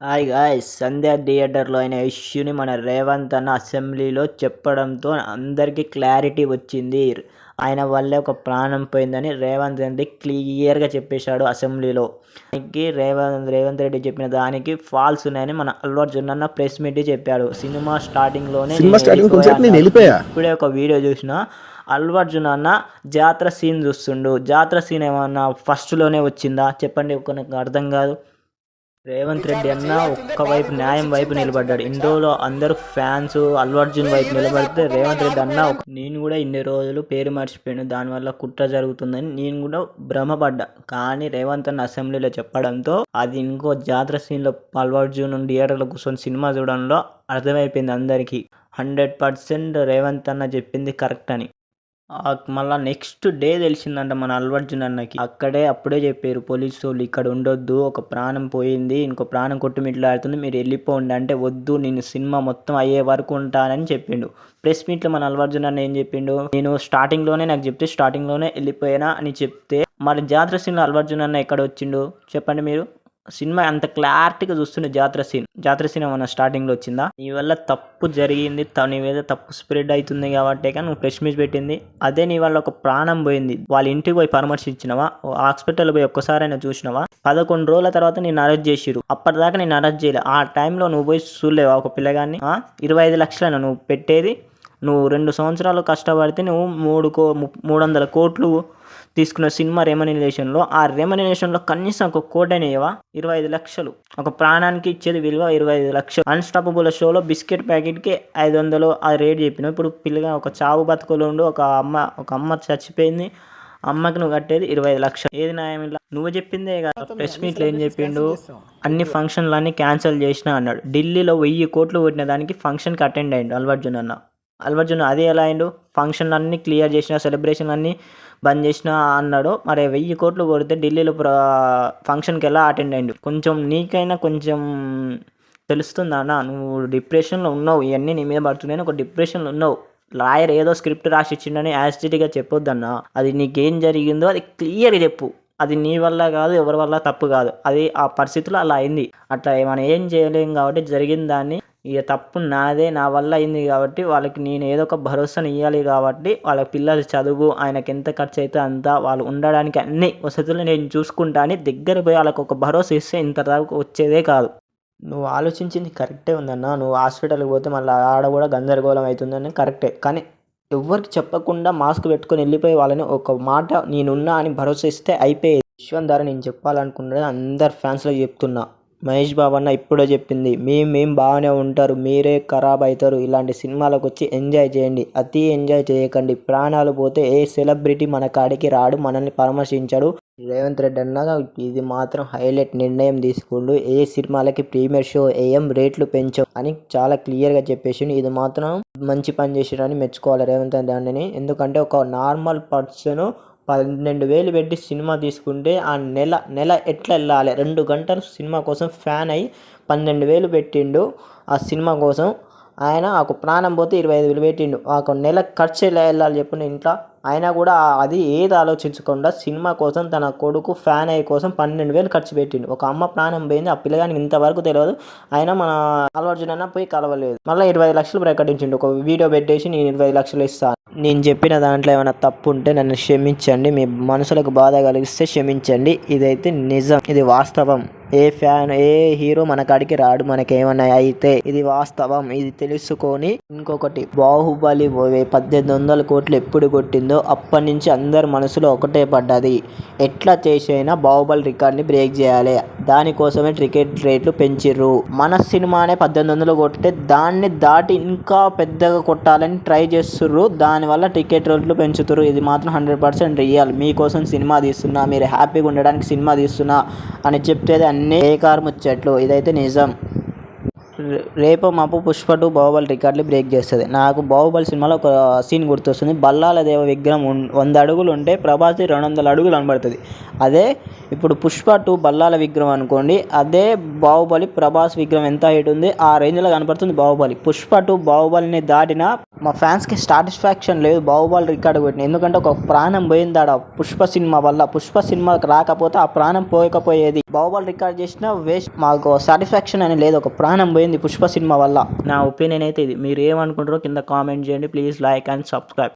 Hi guys! సంధ్య థియేటర్‌లో అయిన ఇష్యూని మన రేవంత్ అన్న అసెంబ్లీలో చెప్పడంతో అందరికీ క్లారిటీ వచ్చింది. ఆయన వల్లే ఒక ప్రాణం పోయిందని రేవంత్ రెడ్డి క్లియర్‌గా చెప్పేశాడు అసెంబ్లీలో. దానికి రేవంత్ రెడ్డి చెప్పిన దానికి ఫాల్స్ ఉన్నాయని మన అల్లు అర్జున్ అన్న ప్రెస్ మీట్ చెప్పాడు. సినిమా స్టార్టింగ్‌లోనే నేను వెళ్ళిపోయా. ఇప్పుడే ఒక వీడియో చూసినా. అల్లు అర్జున్ అన్న జాతర సీన్ చూస్తుండు. జాతర సీన్ ఏమన్నా ఫస్ట్‌లోనే వచ్చిందా చెప్పండి? నాకు అర్థం కాదు. రేవంత్ రెడ్డి అన్న ఒక్కవైపు న్యాయం వైపు నిలబడ్డాడు. ఇందులో అందరూ ఫ్యాన్స్ అల్లు అర్జున్ వైపు నిలబడితే రేవంత్ రెడ్డి అన్న నేను కూడా ఇన్ని రోజులు పేరు మర్చిపోయాను, దానివల్ల కుట్ర జరుగుతుందని నేను కూడా భ్రమపడ్డా. కానీ రేవంత్ అన్న అసెంబ్లీలో చెప్పడంతో అది ఇంకో జాతర సీన్లో అల్లు అర్జున్ థియేటర్లో కూర్చొని సినిమా చూడడంలో అర్థమైపోయింది అందరికీ. 100% రేవంత్ అన్న చెప్పింది కరెక్ట్ అని. మళ్ళీ నెక్స్ట్ డే తెలిసిందంట మన అల్లు అర్జున్ అన్నకి. అప్పుడే చెప్పారు పోలీసు వాళ్ళు, ఇక్కడ ఉండొద్దు, ఒక ప్రాణం పోయింది, ఇంకో ప్రాణం కొట్టుమిట్లాడుతుంది, మీరు వెళ్ళిపోండి అంటే వద్దు, నేను సినిమా మొత్తం అయ్యే వరకు ఉంటానని చెప్పిండు. ప్రెస్ మీట్లో మన అల్లు అర్జున్ అన్న ఏం చెప్పిండు, నేను స్టార్టింగ్లోనే నాకు చెప్తే స్టార్టింగ్లోనే వెళ్ళిపోయినా అని చెప్తే మరి జాతర సీన్లో అల్లు అర్జున్ అన్న ఎక్కడ వచ్చిండు చెప్పండి మీరు? సినిమా అంత క్లారిటీగా చూస్తుండే జాతర సీన్ ఏమన్నా స్టార్టింగ్లో వచ్చిందా? నీ వల్ల తప్పు జరిగింది, నీ మీద తప్పు స్ప్రెడ్ అవుతుంది కాబట్టి నువ్వు ప్రెస్ మీట్ పెట్టింది. అదే నీ వల్ల ఒక ప్రాణం పోయింది, వాళ్ళ ఇంటికి పోయి పరామర్శించినవా? హాస్పిటల్ పోయి ఒక్కసారైనా చూసినవా? 11 రోజుల తర్వాత నేను అరెస్ట్ చేసిరు, అప్పటిదాకా నేను అరెస్ట్ చేయలే. ఆ టైంలో నువ్వు పోయి చూడలేవా ఒక పిల్లగాన్ని? 25 లక్షలను నువ్వు పెట్టేది. నువ్వు 2 సంవత్సరాలు కష్టపడితే నువ్వు 300 కోట్లు తీసుకున్న సినిమా రెమ్యునరేషన్లో, ఆ రెమ్యునరేషన్లో కనీసం ఒక కోటైనా ఇవ్వవా? 25 లక్షలు ఒక ప్రాణానికి ఇచ్చేది విలువ 25 లక్షలు. అన్స్టాపబుల్ షోలో బిస్కెట్ ప్యాకెట్కి 500 ఆ రేట్ చెప్పినావు. ఇప్పుడు పిల్లగా ఒక చావు బతుకులు ఉండు, ఒక అమ్మ చచ్చిపోయింది, అమ్మకి నువ్వు కట్టేది 25 లక్షలు. ఏది న్యాయం? ఇలా నువ్వు చెప్పిందే కదా. ప్రెస్ మీట్లో ఏం చెప్పిండు, అన్ని ఫంక్షన్లు అన్నీ క్యాన్సిల్ చేసినా అన్నాడు. ఢిల్లీలో 1000 కోట్లు కొట్టిన దానికి ఫంక్షన్కి అటెండ్ అయ్యిండు అల్లు అర్జున్ అన్న. అల్లు అర్జున్ అది ఎలా అయిండు? ఫంక్షన్లు అన్నీ క్లియర్ చేసిన, సెలబ్రేషన్ అన్నీ బంద్ చేసిన అన్నాడు. మరి 1000 కోట్లు కొడితే ఢిల్లీలో ఫంక్షన్కి ఎలా అటెండ్ అయ్యిండు? కొంచెం నీకైనా కొంచెం తెలుస్తుందా అన్న? నువ్వు డిప్రెషన్లో ఉన్నావు, ఇవన్నీ నీ మీద పడుతున్నాయని ఒక డిప్రెషన్లో ఉన్నావు. లాయర్ ఏదో స్క్రిప్ట్ రాసి ఇచ్చిండని యాజిటీగా చెప్పొద్దన్నా. అది నీకేం జరిగిందో అది క్లియర్గా చెప్పు. అది నీ వల్ల కాదు, ఎవరి వల్ల తప్పు కాదు, అది ఆ పరిస్థితిలో అలా అయింది. అట్లా మనం ఏం చేయలేం కాబట్టి జరిగిన దాన్ని, ఇక తప్పు నాదే, నా వల్ల అయింది కాబట్టి వాళ్ళకి నేను ఏదో ఒక భరోసాని ఇవ్వాలి కాబట్టి వాళ్ళ పిల్లల చదువు, ఆయనకి ఎంత ఖర్చు అయితే అంత, వాళ్ళు ఉండడానికి అన్ని వసతులు నేను చూసుకుంటా అని దగ్గర పోయి వాళ్ళకి ఒక భరోసా ఇస్తే ఇంతవరకు వచ్చేదే కాదు. నువ్వు ఆలోచించింది కరెక్టే ఉందన్న. నువ్వు హాస్పిటల్కి పోతే మళ్ళీ ఆడ కూడా గందరగోళం అవుతుందని కరెక్టే. కానీ ఎవరికి చెప్పకుండా మాస్క్ పెట్టుకొని వెళ్ళిపోయి వాళ్ళని ఒక మాట నేనున్నా అని భరోసా ఇస్తే అయిపోయేది. విశ్వం ద్వారా నేను చెప్పాలనుకున్నది అందరు ఫ్యాన్స్లో చెప్తున్నా. మహేష్ బాబు అన్న ఇప్పుడే చెప్పింది, మేం బాగానే ఉంటారు, మీరే ఖరాబ్ అవుతారు. ఇలాంటి సినిమాలకు వచ్చి ఎంజాయ్ చేయండి, అతి ఎంజాయ్ చేయకండి. ప్రాణాలు పోతే ఏ సెలబ్రిటీ మన కాడికి రాడు, మనల్ని పరామర్శించాడు. రేవంత్ రెడ్డి అన్న ఇది మాత్రం హైలైట్ నిర్ణయం తీసుకుండు. ఏ సినిమాలకి ప్రీమియర్ షో ఏం రేట్లు పెంచవు అని చాలా క్లియర్గా చెప్పేసిండు. ఇది మాత్రం మంచి పని చేసిరని మెచ్చుకోవాలి రేవంత్ రెడ్డి అన్నని. ఎందుకంటే ఒక నార్మల్ పర్సన్ 12,000 పెట్టి సినిమా తీసుకుంటే ఆ నెల ఎట్లా వెళ్ళాలి? 2 గంటలు సినిమా కోసం ఫ్యాన్ అయ్యి 12,000 పెట్టిండు ఆ సినిమా కోసం. ఆయన ఒక ప్రాణం పోతే 25,000 పెట్టిండు. ఒక నెల ఖర్చు ఎలా వెళ్ళాలి చెప్పండి ఇంట్లో? అయినా కూడా అది ఏది ఆలోచించకుండా సినిమా కోసం తన కొడుకు ఫ్యాన్ అయ్యే కోసం 12,000 ఖర్చు పెట్టిండు. ఒక అమ్మ ప్రాణం పోయింది, ఆ పిల్లగానికి ఇంతవరకు తెలియదు. అయినా మన అల్లు అర్జున్ అన్న పోయి కలవలేదు. మళ్ళీ 25 లక్షలు ప్రకటించిండు. ఒక వీడియో పెట్టేసి నేను 25 లక్షలు ఇస్తాను. నేను చెప్పిన దాంట్లో ఏమైనా తప్పు ఉంటే నన్ను క్షమించండి, మీ మనసులకు బాధ కలిగిస్తే క్షమించండి. ఇదైతే నిజం, ఇది వాస్తవం. ఏ హీరో మన కాడికి రాడు మనకేమన్నా అయితే. ఇది వాస్తవం, ఇది తెలుసుకొని. ఇంకొకటి, బాహుబలి 1800 కోట్లు ఎప్పుడు కొట్టిందో అప్పటి నుంచి అందరి మనసులో ఒకటే పడ్డది, ఎట్లా చేసైనా బాహుబలి రికార్డ్ని బ్రేక్ చేయాలి. దానికోసమే టికెట్ రేట్లు పెంచిర్రు. మన సినిమానే 1800 కొట్టితే దాన్ని దాటి ఇంకా పెద్దగా కొట్టాలని ట్రై చేస్తుర్రు. దానివల్ల టికెట్ రేట్లు పెంచుతుర్రు. ఇది మాత్రం 100% రియల్. మీకోసం సినిమా తీస్తున్నా, మీరు హ్యాపీగా ఉండడానికి సినిమా తీస్తున్నా అని చెప్తేది అన్నీ బేకారు ముచ్చట్లు. ఇదైతే నిజం. రేపు మాపు పుష్ప 2 బాహుబలి రికార్డులు బ్రేక్ చేస్తుంది. నాకు బాహుబలి సినిమాలో ఒక సీన్ గుర్తొస్తుంది. బల్లాల దేవ విగ్రహం 100 అడుగులు ఉంటే ప్రభాస్ది 200 అడుగులు కనబడుతుంది. అదే ఇప్పుడు పుష్ప 2 బల్లాల విగ్రహం అనుకోండి, అదే బాహుబలి ప్రభాస్ విగ్రహం ఎంత హైట్ ఉంది ఆ రేంజ్లో కనపడుతుంది బాహుబలి. పుష్ప 2 బాహుబలిని దాటిన మా ఫ్యాన్స్కి సాటిస్ఫాక్షన్ లేదు బాహుబలి రికార్డు కొట్టిన, ఎందుకంటే ఒక ప్రాణం పోయింది ఆడ పుష్ప సినిమా వల్ల. పుష్ప సినిమాకి రాకపోతే ఆ ప్రాణం పోయకపోయేది. బాహుబలి రికార్డ్ చేసినా వేస్ట్. మాకు సాటిస్ఫాక్షన్ అని లేదు, ఒక ప్రాణం పోయింది పుష్ప సినిమా వల్ల. నా ఒపీనియన్ అయితే ఇది. మీరు ఏమనుకుంటారో కింద కామెంట్ చేయండి. Please like and subscribe.